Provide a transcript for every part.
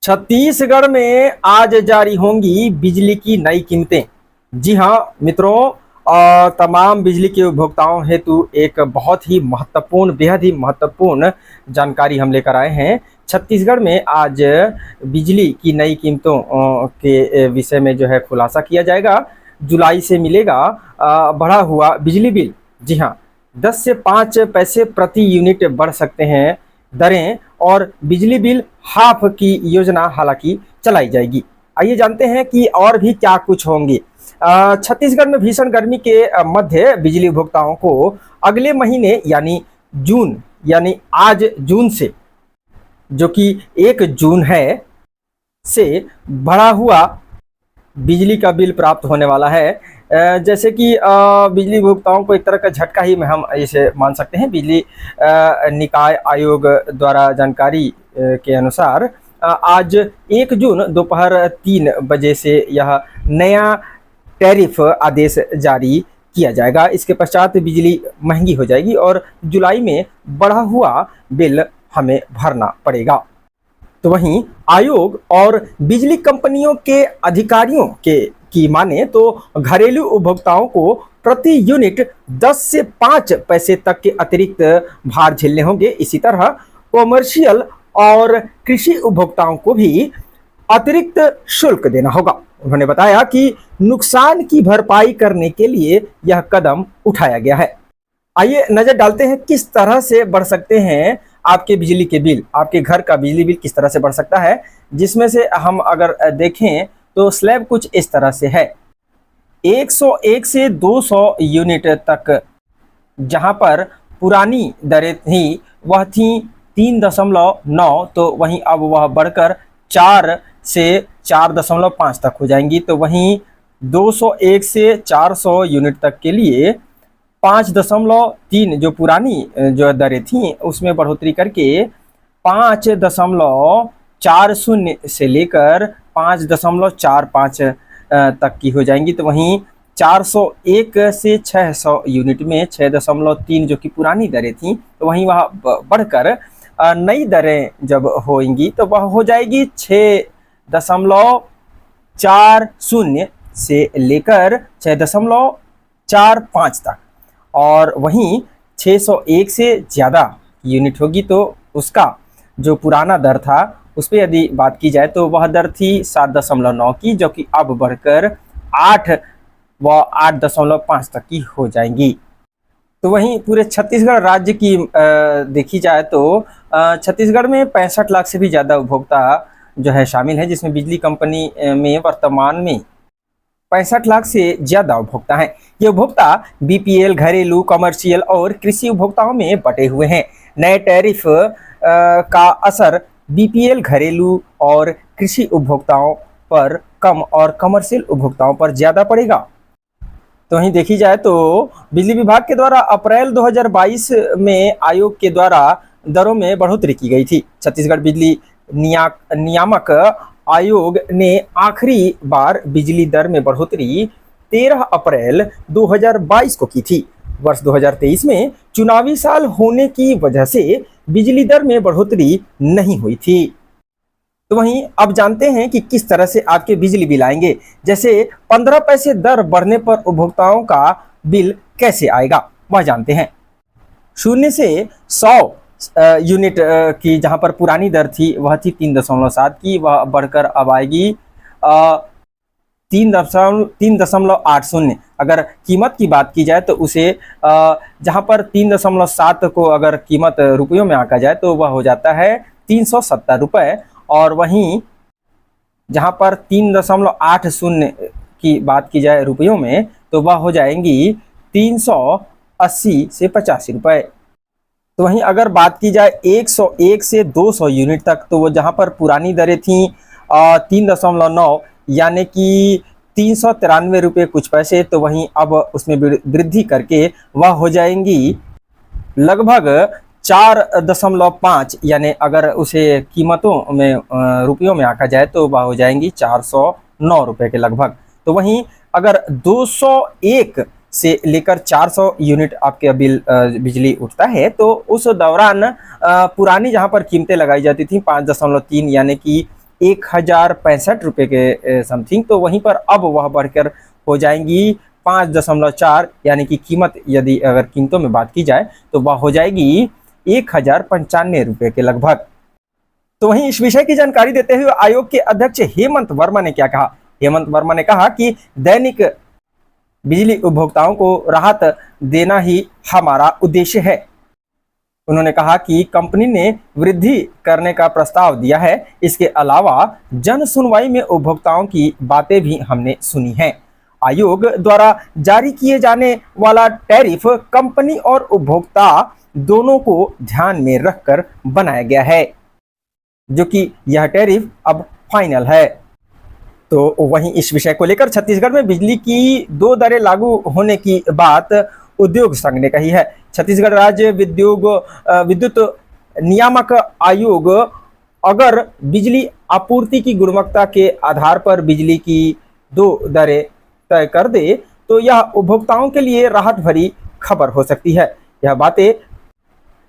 छत्तीसगढ़ में आज जारी होंगी बिजली की नई कीमतें। जी हाँ मित्रों, तमाम बिजली के उपभोक्ताओं हेतु एक बहुत ही महत्वपूर्ण, बेहद ही महत्वपूर्ण जानकारी हम लेकर आए हैं। छत्तीसगढ़ में आज बिजली की नई कीमतों के विषय में जो है खुलासा किया जाएगा। जुलाई से मिलेगा बढ़ा हुआ बिजली बिल। जी हाँ, 10 से 5 पैसे प्रति यूनिट बढ़ सकते हैं दरें, और बिजली बिल हाफ की योजना हालांकि चलाई जाएगी। आइए जानते हैं कि और भी क्या कुछ होंगे। छत्तीसगढ़ में भीषण गर्मी के मध्य बिजली उपभोक्ताओं को अगले महीने यानी आज जून से, जो कि 1 जून है, से बढ़ा हुआ बिजली का बिल प्राप्त होने वाला है। जैसे कि बिजली उपभोक्ताओं को एक तरह का झटका ही हम इसे मान सकते हैं। बिजली निकाय आयोग द्वारा जानकारी के अनुसार आज 1 जून दोपहर 3 बजे से यह नया टैरिफ आदेश जारी किया जाएगा। इसके पश्चात बिजली महंगी हो जाएगी और जुलाई में बढ़ा हुआ बिल हमें भरना पड़ेगा। तो वहीं आयोग और बिजली कंपनियों के अधिकारियों की माने तो घरेलू उपभोक्ताओं को प्रति यूनिट 10 से 5 पैसे तक के अतिरिक्त भार झेलने होंगे। इसी तरह कॉमर्शियल और कृषि उपभोक्ताओं को भी अतिरिक्त शुल्क देना होगा। उन्होंने बताया कि नुकसान की भरपाई करने के लिए यह कदम उठाया गया है। आइए नजर डालते हैं किस तरह से बढ़ सकते हैं आपके बिजली के बिल, आपके घर का बिजली बिल किस तरह से बढ़ सकता है। जिसमें से हम अगर देखें तो स्लैब कुछ इस तरह से है। 101 से 200 यूनिट तक जहां पर पुरानी दरें थी वह थी 3.9, तो वहीं अब वह बढ़कर 4 से 4.5 तक हो जाएंगी। तो वहीं 201 से 400 यूनिट तक के लिए 5.3 जो पुरानी जो दरें थी उसमें बढ़ोतरी करके 5.40 से लेकर 5.45 तक की हो जाएंगी। तो वहीं 401 से 600 यूनिट में 6.3 जो कि पुरानी दरें थी, तो वहीं वह बढ़कर नई दरें जब होंगी तो वह हो जाएगी 6.40 से लेकर 6.45 तक। और वहीं 601 से ज़्यादा यूनिट होगी तो उसका जो पुराना दर था उस पर यदि बात की जाए तो वह दर थी 7.9 की, जो कि अब बढ़कर 8 व 8.5 तक की हो जाएंगी। तो वहीं पूरे छत्तीसगढ़ राज्य की देखी जाए तो छत्तीसगढ़ में 65 लाख से भी ज़्यादा उपभोक्ता जो है शामिल है, जिसमें बिजली कंपनी में वर्तमान में 65 लाख से ज़्यादा उपभोक्ता हैं। ये उपभोक्ता बीपीएल, घरेलू, कमर्शियल और कृषि उपभोक्ताओं में बटे हुए हैं। नए टैरिफ का असर बीपीएल, घरेलू और कृषि उपभोक्ताओं पर कम और कमर्शियल उपभोक्ताओं पर ज़्यादा पड़ेगा। तो वहीं देखी जाए तो बिजली विभाग के द्वारा अप्रैल 2022 में आयोग के द्वारा दरों में बढ़ोतरी की गई थी। छत्तीसगढ़ बिजली नियामक आयोग ने आखिरी बार बिजली दर में बढ़ोतरी 13 अप्रैल 2022 को की थी। वर्ष 2023 में चुनावी साल होने की वजह से बिजली दर में बढ़ोतरी नहीं हुई थी। तो वहीं अब जानते हैं कि किस तरह से आपके बिजली बिल आएंगे। जैसे 15 पैसे दर बढ़ने पर उपभोक्ताओं का बिल कैसे आएगा वह जानते हैं। 0 से 100 यूनिट की जहां पर पुरानी दर थी वह थी 3.7 की, वह बढ़कर अब आएगी 3.80। अगर कीमत की बात की जाए तो उसे जहां पर 3.7 को अगर कीमत रुपयों में आंका जाए तो वह हो जाता है 370 रुपये। और वहीं जहां पर 3.80 की बात की जाए रुपयों में तो वह हो जाएंगी 380 से 85 रुपये। तो वहीं अगर बात की जाए 101 से 200 यूनिट तक, तो वो जहां पर पुरानी दरें थी 3.9 यानी कि 393 रुपये कुछ पैसे, तो वहीं अब उसमें वृद्धि करके वह हो जाएंगी लगभग 4.5, यानी अगर उसे कीमतों में रुपयों में आंका जाए तो वह हो जाएंगी 409 रुपये के लगभग। तो वहीं अगर 201 से लेकर 400 यूनिट आपके बिल बिजली उठता है तो उस दौरान पुरानी जहां पर कीमतें लगाई जाती थी 5.3 यानी कि 1065 रुपये के समथिंग, तो वहीं पर अब वह बढ़कर हो जाएंगी 5.4, यानी कि कीमत यदि अगर कीमतों में बात की जाए तो वह हो जाएगी 1095 रुपये के लगभग। तो वहीं इस विषय की जानकारी देते हुए आयोग के अध्यक्ष हेमंत वर्मा ने क्या कहा। हेमंत वर्मा ने कहा कि दैनिक बिजली उपभोक्ताओं को राहत देना ही हमारा उद्देश्य है। उन्होंने कहा कि कंपनी ने वृद्धि करने का प्रस्ताव दिया है। इसके अलावा जन सुनवाई में उपभोक्ताओं की बातें भी हमने सुनी हैं। आयोग द्वारा जारी किए जाने वाला टैरिफ कंपनी और उपभोक्ता दोनों को ध्यान में रखकर बनाया गया है, जो कि यह टैरिफ अब फाइनल है। तो वहीं इस विषय को लेकर छत्तीसगढ़ में बिजली की 2 दरें लागू होने की बात उद्योग संघ ने कही है। छत्तीसगढ़ राज्य विद्युत नियामक आयोग अगर बिजली आपूर्ति की गुणवत्ता के आधार पर बिजली की 2 दरें तय कर दे तो यह उपभोक्ताओं के लिए राहत भरी खबर हो सकती है। यह बातें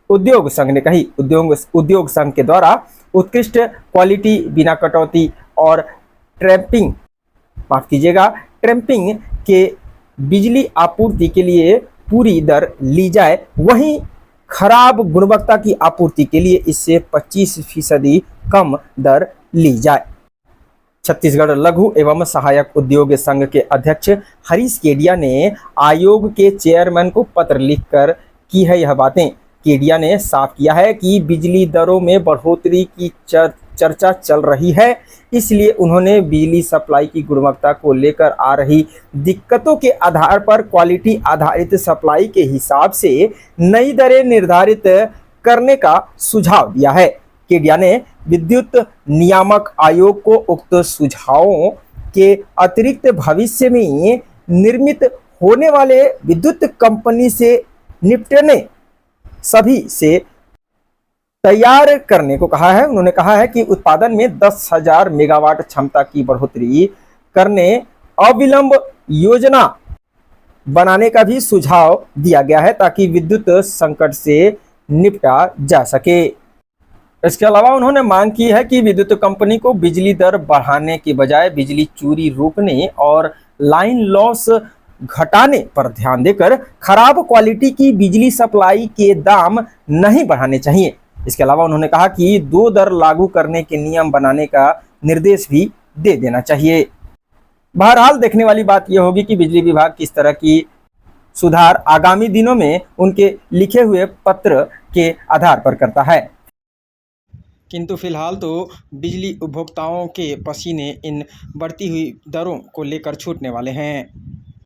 उद्योग संघ ने कही। उद्योग संघ के द्वारा उत्कृष्ट क्वालिटी, बिना कटौती और ट्रैपिंग के बिजली आपूर्ति के लिए पूरी दर ली जाए, वहीं खराब गुणवत्ता की आपूर्ति के लिए इससे 25% कम दर ली जाए। छत्तीसगढ़ लघु एवं सहायक उद्योग संघ के अध्यक्ष हरीश केडिया ने आयोग के चेयरमैन को पत्र लिखकर की है यह बातें। केडिया ने साफ किया है कि बिजली दरों में बढ़ोतरी की चर्चा चल रही है, इसलिए उन्होंने बिजली सप्लाई की गुणवत्ता को लेकर आ रही दिक्कतों के आधार पर क्वालिटी आधारित सप्लाई के हिसाब से नई दरें निर्धारित करने का सुझाव दिया है। केडिया ने विद्युत नियामक आयोग को उक्त सुझावों के अतिरिक्त भविष्य में निर्मित होने वाले विद्युत कंपनी से निपटने सभी से तैयार करने को कहा है। उन्होंने कहा है कि उत्पादन में 10,000 मेगावाट क्षमता की बढ़ोतरी करने अविलंब योजना बनाने का भी सुझाव दिया गया है, ताकि विद्युत संकट से निपटा जा सके। इसके अलावा उन्होंने मांग की है कि विद्युत कंपनी को बिजली दर बढ़ाने के बजाय बिजली चोरी रोकने और लाइन लॉस घटाने पर ध्यान देकर खराब क्वालिटी की बिजली सप्लाई के दाम नहीं बढ़ाने चाहिए। इसके अलावा उन्होंने कहा कि 2 दर लागू करने के नियम बनाने का निर्देश भी दे देना चाहिए। बहरहाल देखने वाली बात यह होगी कि बिजली विभाग किस तरह की सुधार आगामी दिनों में उनके लिखे हुए पत्र के आधार पर करता है। किंतु फिलहाल तो बिजली उपभोक्ताओं के पसीने इन बढ़ती हुई दरों को लेकर छूटने वाले हैं।